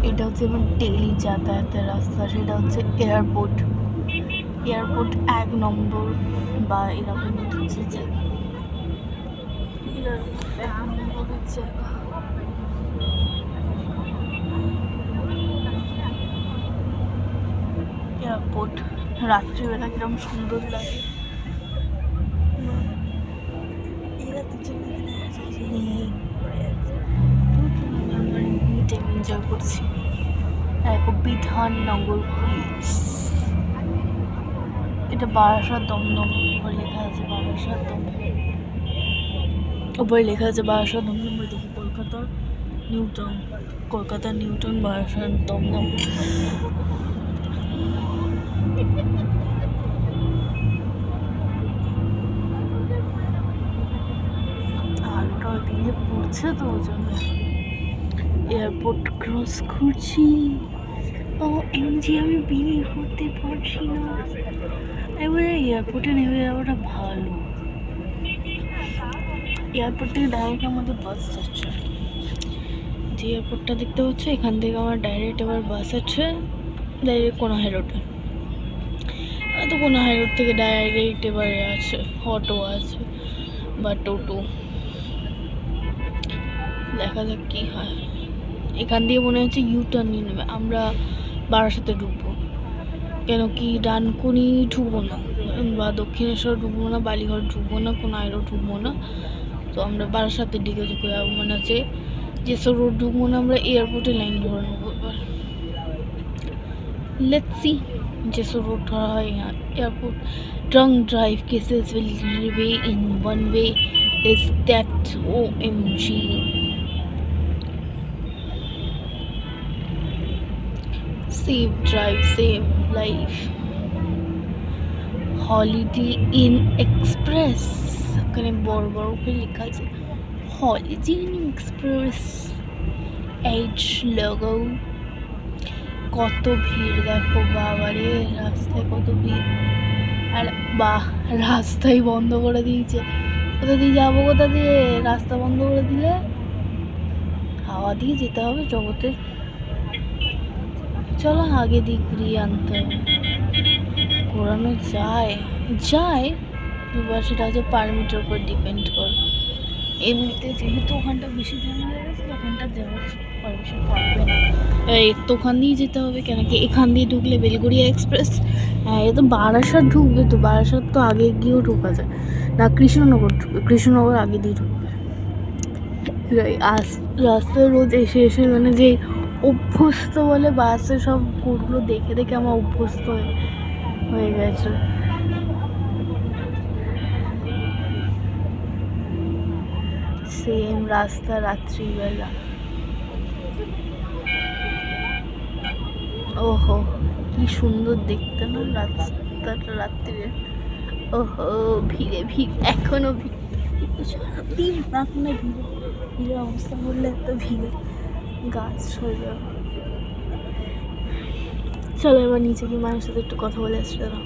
এটা হচ্ছে আমার ডেইলি যাতায়াতের রাস্তা, সেটা হচ্ছে এয়ারপোর্ট। এয়ারপোর্ট 1 নম্বর বা এরকম হচ্ছে যে এয়ারপোর্ট রাত্রিবেলা কিরকম সুন্দর লাগে। এনজয় করছি। বিধাননগর পুলিশ, এটা বারাসাত দমদম উপরে লেখা আছে। বারাসাত দমদম উপরে লেখা আছে বারাসাত দমদম। দেখি কলকাতার নিউটাউন বারাসাত দমদম। আর ওটা ওইদিকে পড়ছে তো ওই জন্য এয়ারপোর্ট ক্রস করছি। ও এমজি আমি বিলিভ করতে পারছি না। এবারে এয়ারপোর্টে নেমে যাওয়াটা ভালো। এয়ারপোর্ট থেকে ডাইরেক্ট আমাদের বাস যাচ্ছে। যে এয়ারপোর্টটা দেখতে পাচ্ছ, এখান থেকে আমার ডাইরেক্ট এবার বাস আছে ডাইরেক্ট কোনাহাই রোডে। তো কোনাহাই রোড থেকে ডাইরেক্ট এবারে আছে অটো আছে বা টোটো। দেখা যাক কি হয়। এখান দিয়ে মনে হচ্ছে ইউটার্ন নিয়ে নেবে। আমরা বারাসাতে ঢুকবো, কেন কি ডানকুনি ঢুকবো না বা দক্ষিণেশ্বর ঢুকবো না, বালিঘর ঢুকবো না, কোনাহাই রোড ঢুকবো না। তো আমরা বারাসাতের দিকে ঢুকে যাবো, মনে আছে যেসব রোড ঢুকবো না, আমরা এয়ারপোর্টে লাইন ধরে নেবো। এবার লেটস সি যেসব রোড ধরা হয়। Airport trunk drive cases will be in one way is that OMG. Save drive, save life. Holiday Inn Express, ওখানে বড় বড় করে লেখা আছে Holiday Inn Express H logo। কত ভিড় দেখো বাবারে, রাস্তায় কত ভিড়। আর বাহ, রাস্তাই বন্ধ করে দিয়েছে। কোথা দিয়ে যাবো, কোথা দিয়ে? রাস্তা বন্ধ করে দিলে হাওয়া দিয়ে যেতে হবে জগতের। চলো আগে দিয়ে ঘুরিয়ে আনতে হবে। ঘোরানো যায় এবার সেটা হচ্ছে পারমিটের উপর ডিপেন্ড করে। এমনিতে যেহেতু ওখানটা বেশি জানা হয়ে গেছে, ওখানটা যাওয়ার পারমিশন পাবে না। তো ওখান দিয়ে যেতে হবে, কেন কি এখান দিয়ে ঢুকলে বেলগড়িয়া এক্সপ্রেস। এ তো বারাসাত ঢুকবে, তো বারাসাত তো আগে গিয়েও ঢোকা যায় না। কৃষ্ণনগর ঢুকবে, কৃষ্ণনগর আগে দিয়ে ঢুকবে। রাস্তায় রোজ এসে মানে যে অভ্যস্ত বলে বাসে সব কোডগুলো দেখে দেখে আমার অভ্যস্ত হয়ে গেছে। সেম রাস্তা রাত্রিবেলা। ওহো কি সুন্দর দেখতে না রাস্তাটা রাত্রিরে। ওহো ভিড়ে এখনো ভিড়। সারাদিন প্রার্থনা ভিড়ের অবস্থা করলে এত ভিড়ে গাছ হয়ে যাবে। চলো এবার নিচে গিয়ে মায়ের সাথে একটু কথা বলে আসতে দাও।